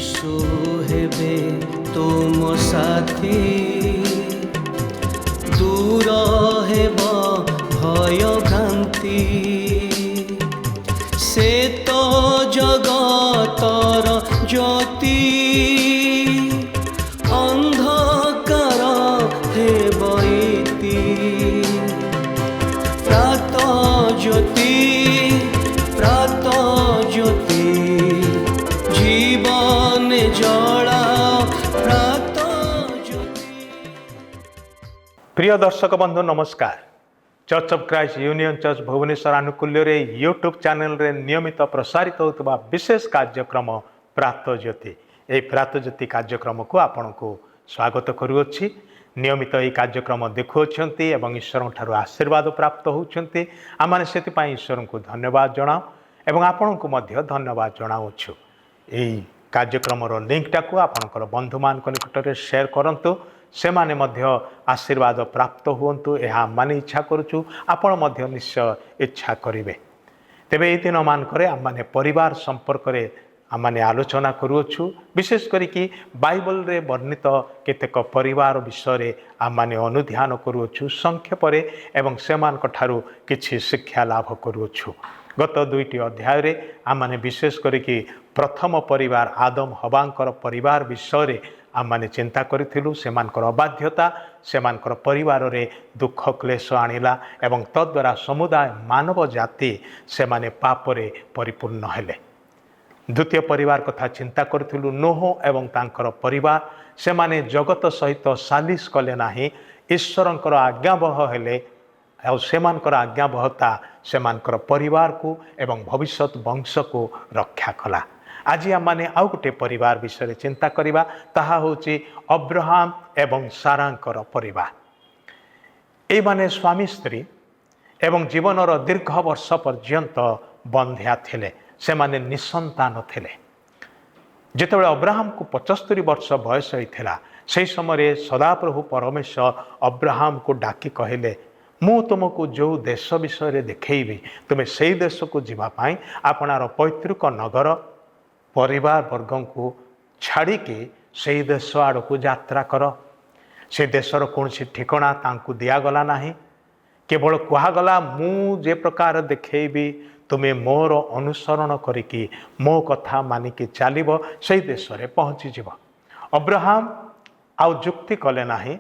यीशु हेबे तुम साथी दूर हेब भय भ्रांति से तो जगतर ज्योति अंधकार हेब इति प्रात ज्योति जीवन जला प्रात ज्योति। प्रिय दर्शक बंधु नमस्कार। Church of Christ union church Bhubaneswar आनुकूल्य रे यूट्यूब चैनल रे नियमित प्रसारित होता विशेष कार्यक्रम प्रात ज्योति। यही प्रात ज्योति कार्यक्रम को आपण को स्वागत करुच्ची। नियमित यही कार्यक्रम देखुंट एवं ईश्वर ठारू आशीर्वाद प्राप्त होती आम से ईश्वर को धन्यवाद जनाओ एवं आपण को धन्यवाद जनाऊँ। यही कार्यक्रम लिंकटा को आपणकर बंधु मान निकट में शेयर करंतु से माने मध्य आशीर्वाद प्राप्त हुंतु यह माने इच्छा करुचु आपण मध्य निश्चय इच्छा करेंगे। तेबे ये दिन मानक आम मैंने परिवार संपर्क में आम मैंने आलोचना करुचु विशेष करिकी बाइबल रे वर्णित केतेक परिवार विषय आम मैंने अनुध्यान करुचु संक्षेप एवं सेमानक ठारू किछि शिक्षा लाभ करुचु। गत दुईटी अध्याय रे आम मैंने विशेष करिकी प्रथम परिवार आदम हवांकर परिवार विषय आम मैंने चिंता करूँ सेमानकर अबाध्यता सेमानकर परिवार रे दुख क्लेश आनिला एवं तद्वारा समुदाय मानव जाति से माने पापरे परिपूर्ण हेले। द्वितीय परिवार कथा चिंता करूँ नोह एवं तांकर परिवार से माने जगत सहित सालिश कले नाही ईश्वरंकर आज्ञावह हेले और सेमानकर आज्ञावहता सेमानकर परिवार को एवं भविष्यत वंश को रक्षा कला। आज आम मैंने आउ गोटे परिवार विषय चिंता करिबा ताहा होची अब्राहम एवं सारांकर परिवार। ए माने स्वामी स्त्री एवं जीवनर दीर्घ वर्ष पर्यंत बंध्या थिले से माने निसंतान थिले। जेतेबेले अब्राहम को 75 वर्ष बयस होइथिला से समय सदाप्रभु परमेश्वर अब्राहम को डाकी कहले मु तुमको जो देश विषय देखैबी तुमे से देश को जीवाई आपणार पैतृक नगर परिवार वर्ग को छाड़ी से देश आड़ को यात्रा कर। से देशर कौन ठिकना तांकु दिगला ना केवल कहगला मु जे प्रकार देखैबी तुम्हें मोर अनुसरण करिकी मो कथा मानिकी चलिब से देश में पहुँची जीव। अब्राहम आउ जुक्ति कले नाही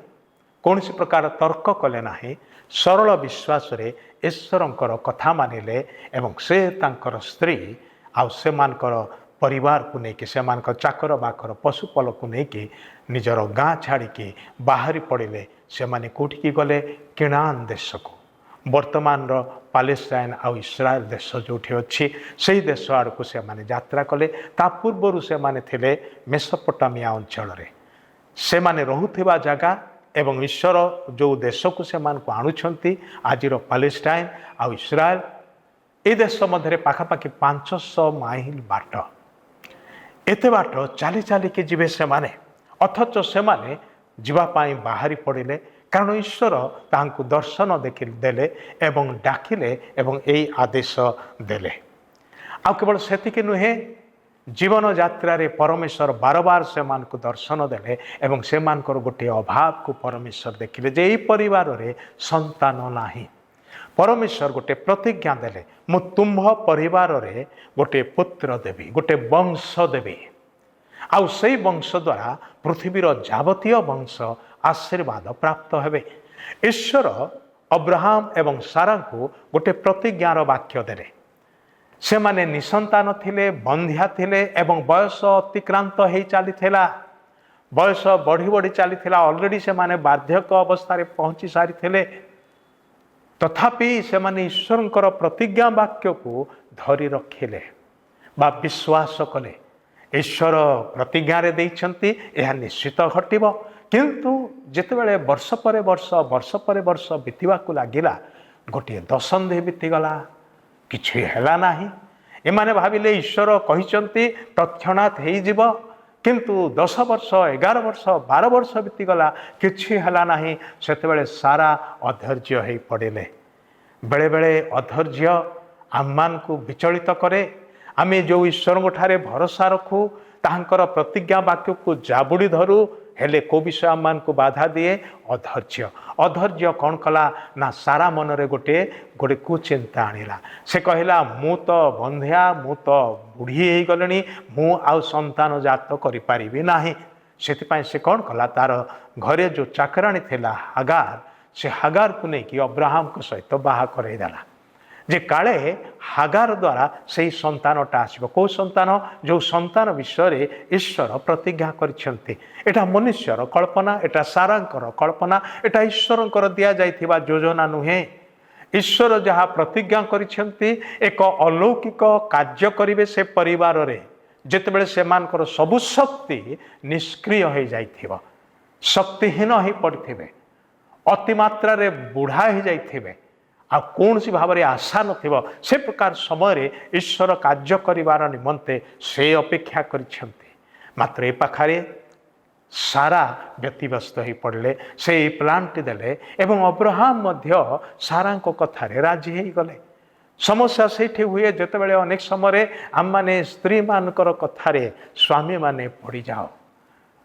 कौन प्रकार तर्क कले नाही सरल विश्वास रे ईश्वरंकर कथा मानिले एवं से तांकर स्त्री आउ से मानकर परिवार को लेकिन से चाकर बाकर पशुपल को लेकिन निजर गाँ छाड़ी बाहरी पड़े से माने कोठिकी गले किणान देश को वर्तमान पालेस्टाइन आउ इस्राएल देश जो अच्छी से देश आड़ को से माने यात्रा कले। ता पूर्वर से माने थिले मेसोपोटामिया अंचल से माने रहुथिबा जगह एवं ईश्वर जो देश को से मान को आणुछंती आजिर पालेस्टाइन आउ इस्राएल ए देश मध्य पाखापाखि 500 माइल बाट एते बाट चाली चाली के जीवे से माने अथच से माने जीवापाई बाहरी पड़े कारण ईश्वर तांकु दर्शन देखि देले एवं डाकिले एवं यही आदेश देले। आ केवल सेतिके नुहे जीवन यात्रा रे परमेश्वर बार बार से मान को दर्शन देले एवं से मानकर गोटे अभाव को परमेश्वर देखिले जे एई परिवार रे संतान नाही। परमेश्वर गोटे प्रतिज्ञा देले मु तुम्भ परिवार रे गोटे पुत्र देवी गोटे वंश देवी आउ से वंश द्वारा पृथ्वीर जावतीय वंश आशीर्वाद प्राप्त हेबे। ईश्वर अब्राहम एवं सारा को गोटे प्रतिज्ञार वाक्य देले से माने निसंतान थिले बंध्या थिले एवं बयस अतिक्रांत हो चली बयस बढ़ी बढ़ी चली ऑलरेडी से माने बार्धक्य अवस्था रे पहुंची सारी थिले तथापि से माने ईश्वरंकर प्रतिज्ञा वाक्य को धरी रखिले बा विश्वास कले। ईश्वर प्रतिज्ञा रे देइछंती यह निश्चित घटिबो किंतु जितेबाला वर्ष पर वर्ष बीतवा को लगिला गोटे दशंधि बीतीगला किछि हैला नाही। एमाने भाविले ईश्वर कहिचंती तत्क्षणात हेइजिबो किंतु 10 वर्ष 11 वर्ष 12 वर्ष बीतीगला किछि हैला नाही। सेतेबेले सारा अधैर्य हेइ पड़िले। बेले बेले अधैर्य आम्मान को विचलित करे आमे जो ईश्वर ठारे भरोसा रखु ताहांकर प्रतिज्ञा वाक्य को जाबुड़ी धरू हेले को विषय आम मान को बाधा दिए अधैर्य अधैर्य कौन कला ना सारा मनरे गोटे गोटे कुचिंता आनिला से कहला मु तो बंधिया मु तो बुढ़ी हो गलनी मु आउ संतान जात करि परिबि नाही सेतिपाई से कौन कला तार घरे जो चाकराणी थिला हागार से हागार को नहीं कि अब्राहम को सहित बाहा करई देला जे काले हागार द्वारा से संतानटा आसब कौ संतान जो संतान विषय ईश्वर प्रतिज्ञा करिसेंती एटा मनुष्यर कल्पना एटा सारांकर कल्पना एटा ईश्वरंकर दिया जाइथिबा योजना नुहे ईश्वर जहाँ प्रतिज्ञा करिसेंती एक अलौकिक कार्य करिवे से परिवार रे जेतेबेले सेमानकर सबु शक्ति निष्क्रिय हो जाइथिबो शक्तिहीन हो पड़िथिबे अतिमात्रा रे बुढ़ा हो जाइथिबे आ कौन सी भाव में आशा नथिबो से प्रकार समय ईश्वर कार्य करिवार निमंते से अपेक्षा करिसेंती मात्र ए पाखारे सारा व्यतिव्यस्त हो पड़े से प्लांट देले एवं अब्राहम मध्य सारा कथारे राजी हो गले समस्या से हुए जितेबाला अनेक समय आम मैंने स्त्री मानकर कथारे स्वामी माने पड़ जाओ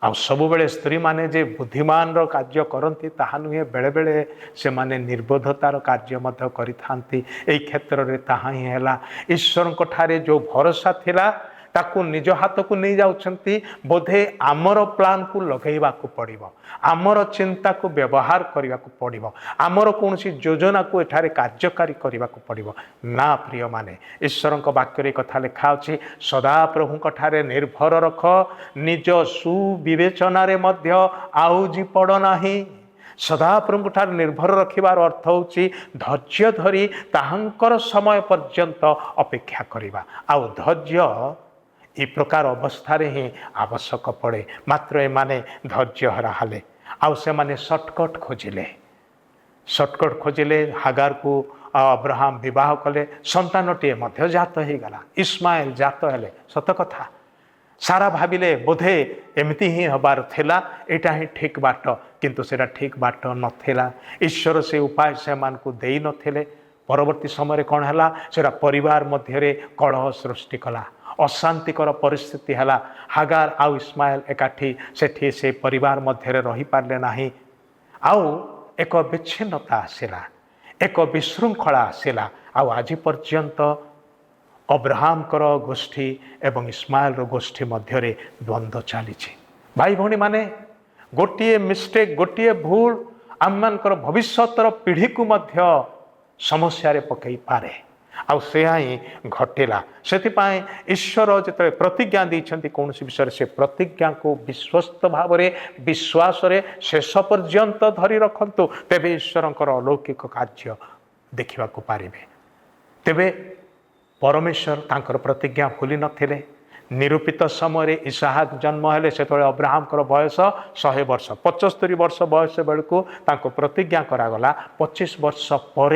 आ सब बेले स्त्री माने जे बुद्धिमान रो कार्य करती ताहा नुहे बेले बेले से माने निर्बोधतार कार्य मध्य करिथांती एई क्षेत्र रे ताहा ही हैला ईश्वर को ठारे जो भरोसा थिला ताकू निज हाथ को नहीं जाउछंती बोधे आमर प्लान को लगेवा को पड़िबो आमर चिंता को व्यवहार करने को पड़िबो आमर कौन सी योजना को एठारे कार्यकारी करने को पड़िबो ना प्रिय माने ईश्वर वाक्य कथा लिखा अछि सदा प्रभु ठारे निर्भर रख निज सुविवेचन मध्य आउजी पड़ नाही सदा प्रभु ठार निर्भर रखिबार अर्थ होची धैर्य धरी ताहांकर समय पर्यंत अपेक्षा करिबा आउ धैर्य ई प्रकार अवस्था ही आवश्यक पड़े मात्र ए माने धैर्य हरा हाले आउ से माने शॉर्टकट खोजिले हागार को अब्राहम विवाह कले संतानटीए मध्य जात हो गला इस्माइल जात हेले सत कथा सारा भाविले बोधे एमती ही हबार थिला एटा ही ठीक बाट किंतु सेटा ठीक बाट नथिला ईश्वर से उपाय से मान को देई नथिले परवर्ती समय कौन है सेटा परिवार मध्य कलह सृष्टि कला अशांतिकर परिस्थिति है हागार आउ इस्माइल एकाठी सेठी से परिवार मध्य रही पारे ना आउ एक विच्छिन्नता आसला एक विशृंखला आसला आउ आज पर्यंत अब्राहम गोष्ठी एवं इस्माइल गोष्ठी मध्य द्वंद्व चली भाई भौणी माने गोटे मिस्टेक गोटे भूल आम मानकर भविष्यतर पीढ़ी को मध्य समस्या पकई पारे आउ से ही घटेला से ईश्वर जो प्रतिज्ञा देते कौन विषय से प्रतिज्ञा को विश्वस्त भाव में विश्वास शेष पर्यंत धरी रखु तेबे ईश्वर अलौकिक कार्य देखा पारे तेबे परमेश्वर तांकर प्रतिज्ञा भूली नथिले निरूपित समय इसहाक जन्म हेले से अब्राहम बयस 100 वर्ष 75 वर्ष बयस बेलू प्रतिज्ञा करागला 25 वर्ष पर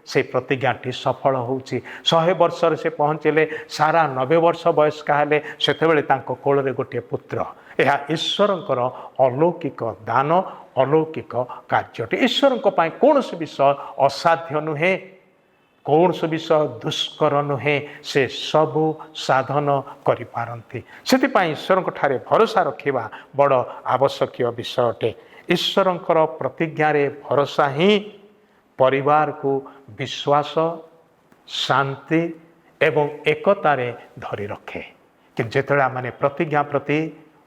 से प्रतिज्ञाटी सफल होउची 100 वर्ष से पहुँचले सारा 90 वर्ष वयस्का हेले सेतेबेले तांको कोଳରେ गोटे पुत्र यह ईश्वरंकर अलौकिक दान अलौकिक कार्यटे ईश्वरंक पई कौन विषय असाध्य नुहे कौन विषय दुष्कर नुहे से सबु साधन करि पारंती सेतिपई ईश्वरंक ठारे भरोसा रखिबा बड़ आवश्यक विषय अटे ईश्वरंकर प्रतिज्ञा रे भरोसा ही परिवार को विश्वास शांति एवं एकतारे धरी रखे कि जिते माने प्रतिज्ञा प्रति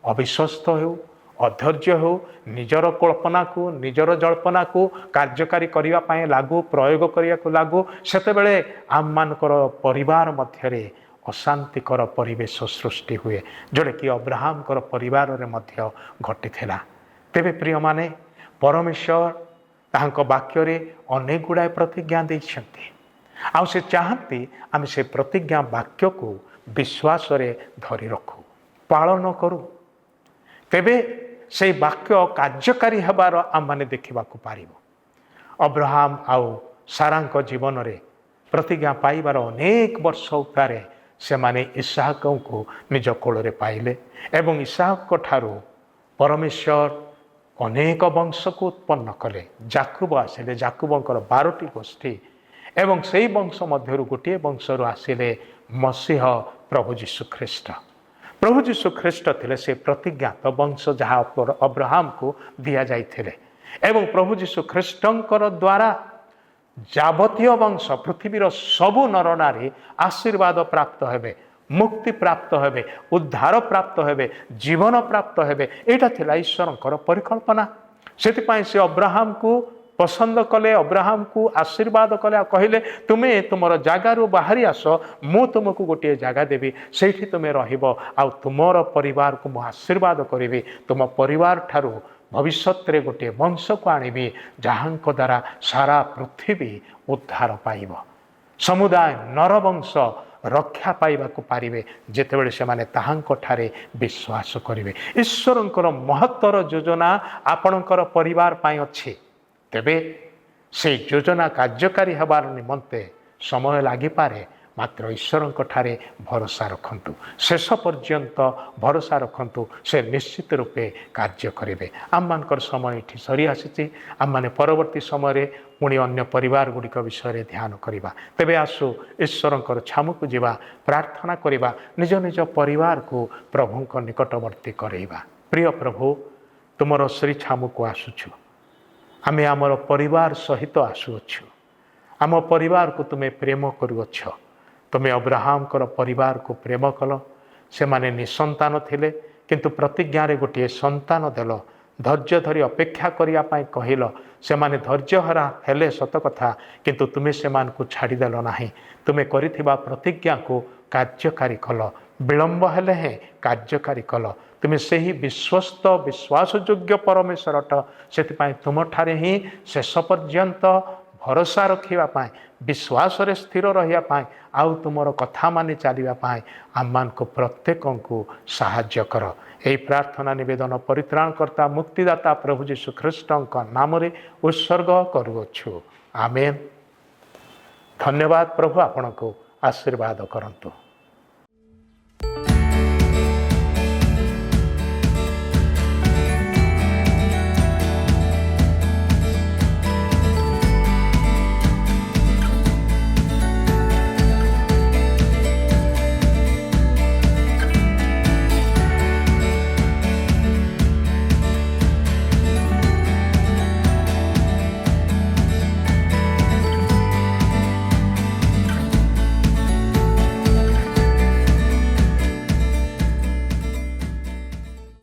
अविश्वस्त हो अधैर्य हो निजर कल्पना को निजर जल्पना को कार्यकारी करने लागू प्रयोग करने को लागू सेतेबेले आम मानकर परिवार मध्य अशांतिकर परिवेश सृष्टि हुए जोड़े कि अब्राहम परिवार रे मध्य घटी तेबे प्रिय माने परमेश्वर ताहांको वाक्य रे अनेक गुड़ाए प्रतिज्ञा देइछन्ति आउ से चाहती आम से प्रतिज्ञा वाक्य को विश्वास रे धरी रखू पालन करू तेबे से वाक्य कार्यकारी हबार आम माने देखा पारिबो अब्राहम आउ सारांको जीवन रे प्रतिज्ञा पाइबार अनेक वर्ष उतारे से माने इसहाक को निज कोल रे पाइले एवं इसहाक ठारू परमेश्वर अनेक वंश को उत्पन्न कले जाकुब आसिले जाकुबंकर 12टी गोष्ठी एवं से वंश मध्य गोटे वंशरू आसिले मसीह प्रभु जीशु ख्रीष्ट। प्रभु जीशु ख्रीष्ट थिले से प्रतिज्ञात वंश जहाँ अब्राहम को दिया जाइथिले एवं प्रभु जीशु ख्रीष्टंकर द्वारा जावतीय वंश पृथ्वीर सबु नरनारी आशीर्वाद प्राप्त हेबे, मुक्ति प्राप्त हेबे, उद्धार प्राप्त हेबे, जीवन प्राप्त हेबे। एटा थिला ईश्वरंकर परिकल्पना। सेतिपाई से अब्राहम को पसंद कले, अब्राहम को आशीर्वाद कले, कहले तुमे तुमर जगारू बाहरी आस, मु तुमको गोटे जगह देवी, सेठी तुमे रहिबो, आ तुमर परिवार को मु आशीर्वाद करिबी, तुम परिवार ठारू भविष्यत रे गोटे वंश को आनिबी जहांक द्वारा सारा पृथ्वी उद्धार पाइब, समुदाय नरवंश रक्षा पाइबा को पारिबे जेतेबेले से माने ताहांक ठारे विश्वास करिवे। ईश्वरंकर महत्तर योजना आपणकर परिवार पाई अछि, तेबे से योजना कार्यकारी हेबार निमंते समय लागि पारे, मात्र ईश्वरंक ठारे भरोसा रखंतु, शेष पर्यंत भरोसा रखंतु, से निश्चित रूपे कार्य करिवे। आम मानकर समय एठी सरी आसीछि, आम माने परवर्ती समय रे पुणी अन्य परिवार गुड़िक विषय ध्यान करिबा। तेबे आसु ईश्वरंकर छामुक जीवा, प्रार्थना करिबा, निज निज परिवार को प्रभुंक निकटवर्ती करेइबा। प्रिय प्रभु, तुमर श्री छामुक आसुछु, आमे आमर परिवार सहित आसुअछु, आम परिवार को तुम्हें प्रेम करुअछ। तुम्हें अब्राहम कर परिवार को प्रेम कल, से माने निसंतान थिले किंतु प्रतिज्ञा रे गोटे संतान देल, धैर्य धरी अपेक्षा करिया पाई कहिल, से माने धैर्यहरा हेले सत कथा, किंतु तुम्हें से मान को छाड़ीदेल नाही, तुम्हें करिथिबा प्रतिज्ञा को कार्यकारी कल, विलंब हेले हे कार्यकारी कल। तुम्हें से ही विश्वस्त विश्वासयोग्य परमेश्वर अट, से तुम ठारे ही शेष पर्यंत भरोसा रखिबा पाए, विश्वास रे स्थिर रहिया पाए, आउ तुमर कथा मानि चलिबा पाए आम को प्रत्येक को साहाय्य कर। यही प्रार्थना निवेदन परित्राणकर्ता मुक्तिदाता प्रभु जीशु ख्रीष्टंक नाम रे उत्सर्ग करुअछु, आमेन। धन्यवाद प्रभु, आपण को आशीर्वाद करंतु।